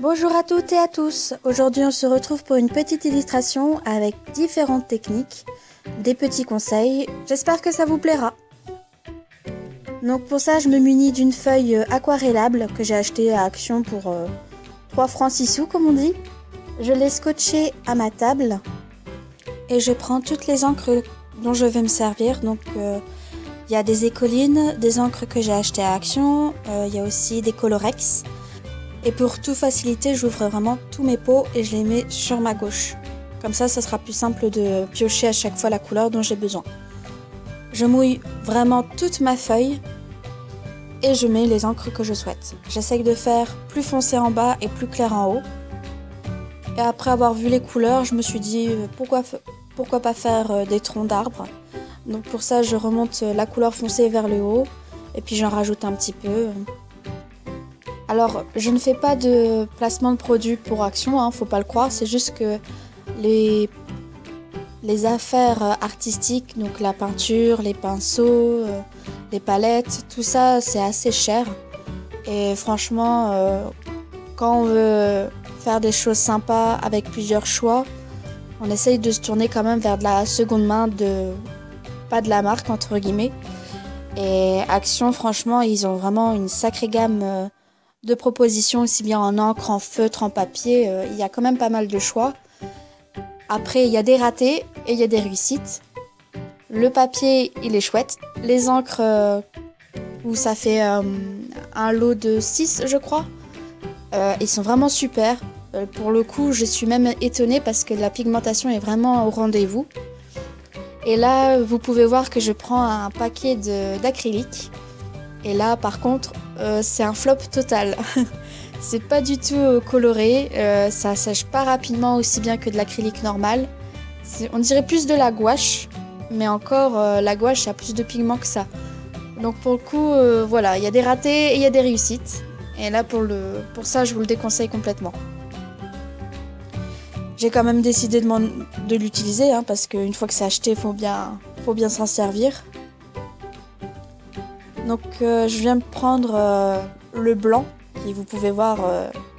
Bonjour à toutes et à tous. Aujourd'hui on se retrouve pour une petite illustration avec différentes techniques, des petits conseils. J'espère que ça vous plaira. Donc pour ça je me munis d'une feuille aquarellable que j'ai achetée à Action pour 3 francs 6 sous comme on dit. Je l'ai scotchée à ma table et je prends toutes les encres dont je vais me servir. Donc il y a des écolines, des encres que j'ai achetées à Action, il y a aussi des Colorex. Et pour tout faciliter, j'ouvre vraiment tous mes pots et je les mets sur ma gauche. Comme ça sera plus simple de piocher à chaque fois la couleur dont j'ai besoin. Je mouille vraiment toute ma feuille et je mets les encres que je souhaite. J'essaye de faire plus foncé en bas et plus clair en haut. Et après avoir vu les couleurs, je me suis dit pourquoi pas faire des troncs d'arbres. Donc pour ça, je remonte la couleur foncée vers le haut et puis j'en rajoute un petit peu. Alors, je ne fais pas de placement de produits pour Action, faut pas le croire, c'est juste que les affaires artistiques, donc la peinture, les pinceaux, les palettes, tout ça c'est assez cher. Et franchement, quand on veut faire des choses sympas avec plusieurs choix, on essaye de se tourner quand même vers de la seconde main, pas de la marque entre guillemets. Et Action, franchement, ils ont vraiment une sacrée gamme de propositions, aussi bien en encre, en feutre, en papier. Il y a quand même pas mal de choix. Après, il y a des ratés et il y a des réussites. Le papier, il est chouette. Les encres, où ça fait un lot de 6, je crois, ils sont vraiment super. Pour le coup, je suis même étonnée parce que la pigmentation est vraiment au rendez-vous. Et là, vous pouvez voir que je prends un paquet d'acrylique. Et là, par contre, c'est un flop total. C'est pas du tout coloré, ça sèche pas rapidement aussi bien que de l'acrylique normal. On dirait plus de la gouache, mais encore la gouache a plus de pigment que ça. Donc pour le coup, voilà, il y a des ratés et il y a des réussites. Et là pour ça, je vous le déconseille complètement. J'ai quand même décidé de l'utiliser, parce qu'une fois que c'est acheté, faut bien s'en servir. Donc je viens de prendre le blanc, qui vous pouvez voir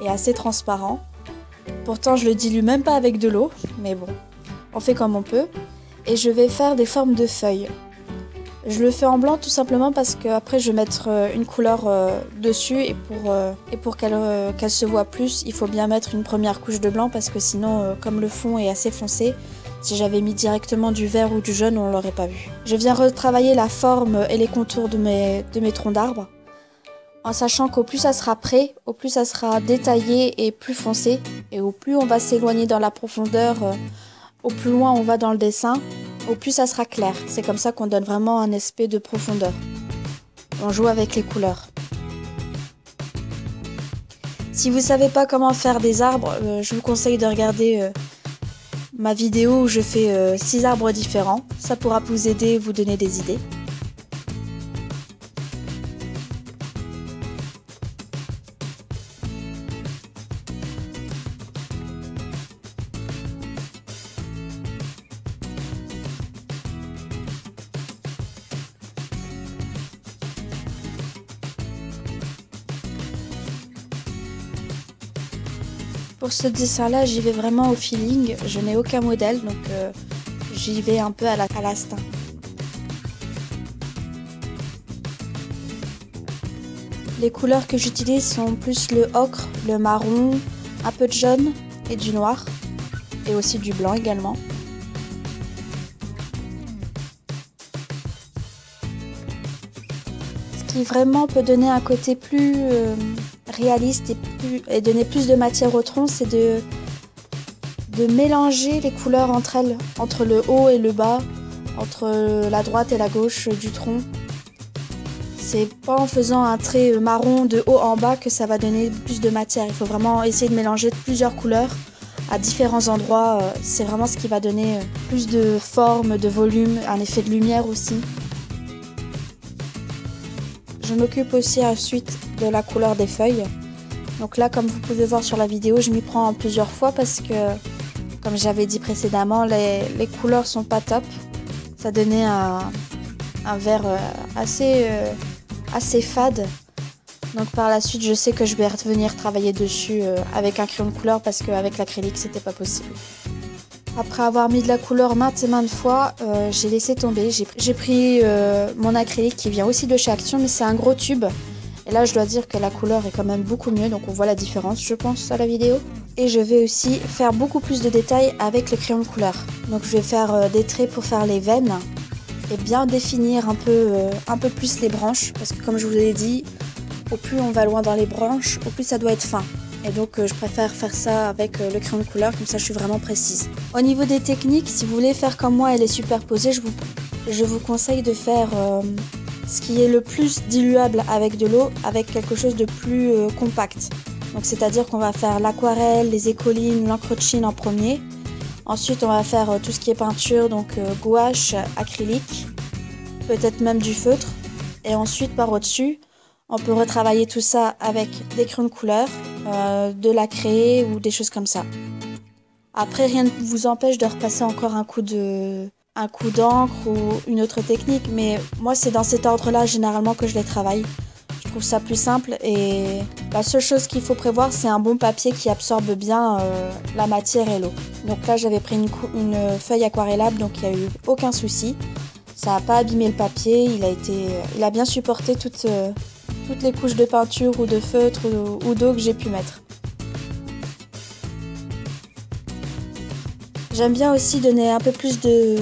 est assez transparent. Pourtant je le dilue même pas avec de l'eau, mais bon, on fait comme on peut. Et je vais faire des formes de feuilles. Je le fais en blanc tout simplement parce qu'après je vais mettre une couleur dessus et pour qu'elle se voit plus, il faut bien mettre une première couche de blanc parce que sinon, comme le fond est assez foncé, si j'avais mis directement du vert ou du jaune, on l'aurait pas vu. Je viens retravailler la forme et les contours de mes troncs d'arbres, en sachant qu'au plus ça sera prêt, au plus ça sera détaillé et plus foncé, et au plus on va s'éloigner dans la profondeur, au plus loin on va dans le dessin, au plus ça sera clair. C'est comme ça qu'on donne vraiment un aspect de profondeur. On joue avec les couleurs. Si vous savez pas comment faire des arbres, je vous conseille de regarder ma vidéo où je fais 6 arbres différents. Ça pourra vous aider, vous donner des idées. Pour ce dessin-là, j'y vais vraiment au feeling. Je n'ai aucun modèle, donc j'y vais un peu à l'instinct. Les couleurs que j'utilise sont plus le ocre, le marron, un peu de jaune et du noir, et aussi du blanc également. Ce qui vraiment peut donner un côté plus réaliste et donner plus de matière au tronc, c'est de mélanger les couleurs entre elles, entre le haut et le bas, entre la droite et la gauche du tronc. C'est pas en faisant un trait marron de haut en bas que ça va donner plus de matière. Il faut vraiment essayer de mélanger plusieurs couleurs à différents endroits. C'est vraiment ce qui va donner plus de forme, de volume, un effet de lumière aussi. Je m'occupe aussi ensuite de la couleur des feuilles. Donc là, comme vous pouvez voir sur la vidéo, je m'y prends plusieurs fois parce que, comme j'avais dit précédemment, les couleurs sont pas top. Ça donnait un vert assez fade. Donc par la suite, je sais que je vais revenir travailler dessus avec un crayon de couleur parce qu'avec l'acrylique, c'était pas possible. Après avoir mis de la couleur maintes et maintes fois, j'ai laissé tomber. J'ai pris mon acrylique qui vient aussi de chez Action, mais c'est un gros tube. Et là, je dois dire que la couleur est quand même beaucoup mieux, donc on voit la différence, je pense, à la vidéo. Et je vais aussi faire beaucoup plus de détails avec le crayon de couleur. Donc je vais faire des traits pour faire les veines et bien définir un peu plus les branches, parce que comme je vous l'ai dit, au plus on va loin dans les branches, au plus ça doit être fin. Et donc je préfère faire ça avec le crayon de couleur, comme ça je suis vraiment précise. Au niveau des techniques, si vous voulez faire comme moi et les superposer, je vous conseille de faire ce qui est le plus diluable avec de l'eau, avec quelque chose de plus compact. Donc c'est-à-dire qu'on va faire l'aquarelle, les écolines, l'encre de Chine en premier. Ensuite on va faire tout ce qui est peinture, donc gouache, acrylique, peut-être même du feutre. Et ensuite par au-dessus, on peut retravailler tout ça avec des crayons de couleur, de la craie ou des choses comme ça. Après, rien ne vous empêche de repasser encore un coup d'encre ou une autre technique, mais moi c'est dans cet ordre-là généralement que je les travaille. Je trouve ça plus simple et la seule chose qu'il faut prévoir, c'est un bon papier qui absorbe bien la matière et l'eau. Donc là, j'avais pris une feuille aquarellable, donc il n'y a eu aucun souci. Ça n'a pas abîmé le papier, il a bien supporté toutes les couches de peinture ou de feutre ou d'eau que j'ai pu mettre. J'aime bien aussi donner un peu plus de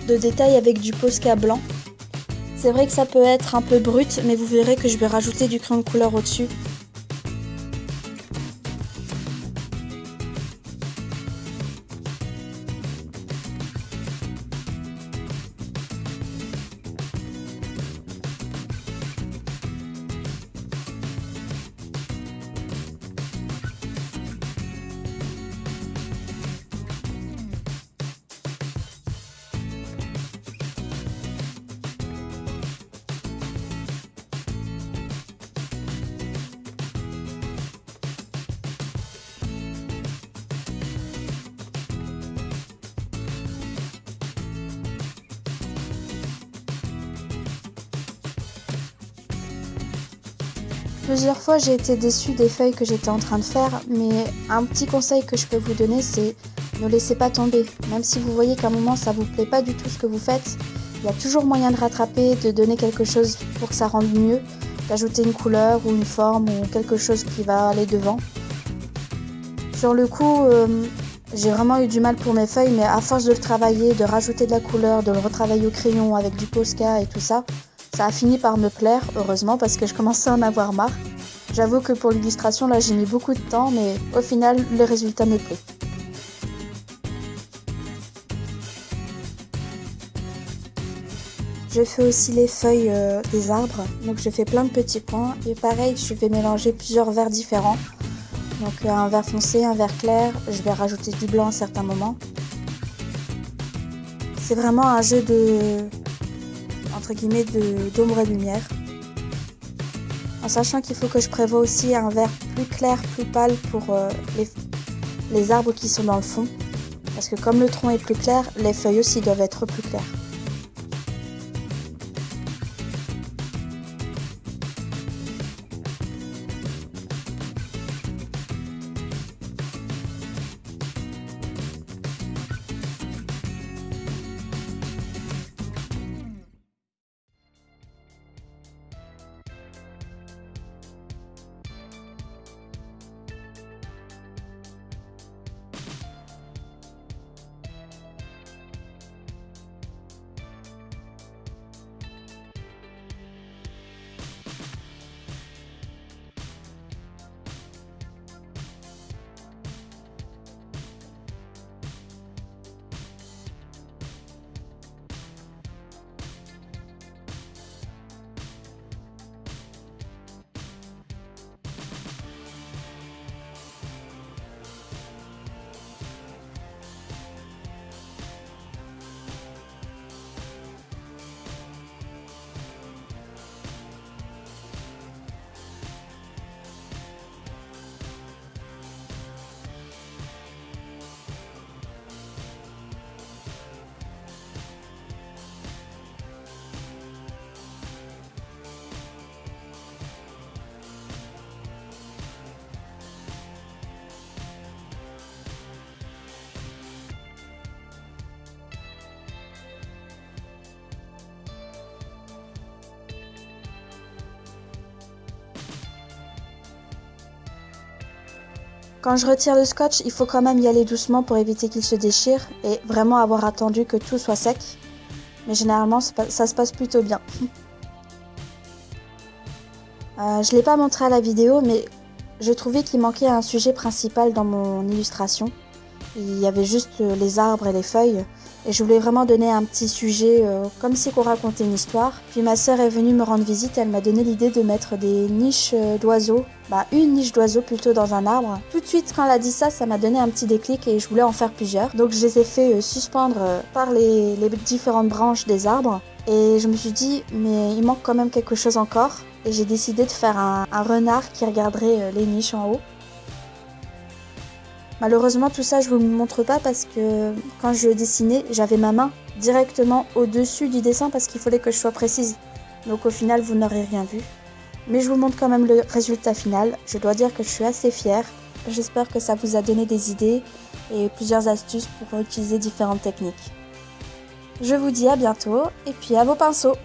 détails avec du Posca blanc. C'est vrai que ça peut être un peu brut, mais vous verrez que je vais rajouter du crayon de couleur au-dessus. Plusieurs fois, j'ai été déçue des feuilles que j'étais en train de faire, mais un petit conseil que je peux vous donner, c'est ne laissez pas tomber. Même si vous voyez qu'à un moment, ça vous plaît pas du tout ce que vous faites, il y a toujours moyen de rattraper, de donner quelque chose pour que ça rende mieux, d'ajouter une couleur ou une forme ou quelque chose qui va aller devant. Sur le coup, j'ai vraiment eu du mal pour mes feuilles, mais à force de le travailler, de rajouter de la couleur, de le retravailler au crayon avec du Posca et tout ça, ça a fini par me plaire, heureusement, parce que je commençais à en avoir marre. J'avoue que pour l'illustration, là, j'ai mis beaucoup de temps, mais au final, le résultat me plaît. Je fais aussi les feuilles des arbres, donc je fais plein de petits points. Et pareil, je vais mélanger plusieurs verts différents. Donc un vert foncé, un vert clair, je vais rajouter du blanc à certains moments. C'est vraiment un jeu entre guillemets, d'ombre et lumière. En sachant qu'il faut que je prévoie aussi un vert plus clair, plus pâle pour les arbres qui sont dans le fond. Parce que comme le tronc est plus clair, les feuilles aussi doivent être plus claires. Quand je retire le scotch, il faut quand même y aller doucement pour éviter qu'il se déchire et vraiment avoir attendu que tout soit sec. Mais généralement, ça se passe plutôt bien. Je ne l'ai pas montré à la vidéo, mais je trouvais qu'il manquait un sujet principal dans mon illustration. Il y avait juste les arbres et les feuilles. Et je voulais vraiment donner un petit sujet, comme si on racontait une histoire. Puis ma sœur est venue me rendre visite, elle m'a donné l'idée de mettre des niches d'oiseaux. Une niche d'oiseaux plutôt dans un arbre. Tout de suite quand elle a dit ça, ça m'a donné un petit déclic et je voulais en faire plusieurs. Donc je les ai fait suspendre par les différentes branches des arbres. Et je me suis dit, mais il manque quand même quelque chose encore. Et j'ai décidé de faire un renard qui regarderait les niches en haut. Malheureusement, tout ça, je vous le montre pas parce que quand je dessinais, j'avais ma main directement au-dessus du dessin parce qu'il fallait que je sois précise. Donc au final, vous n'aurez rien vu. Mais je vous montre quand même le résultat final. Je dois dire que je suis assez fière. J'espère que ça vous a donné des idées et plusieurs astuces pour utiliser différentes techniques. Je vous dis à bientôt et puis à vos pinceaux!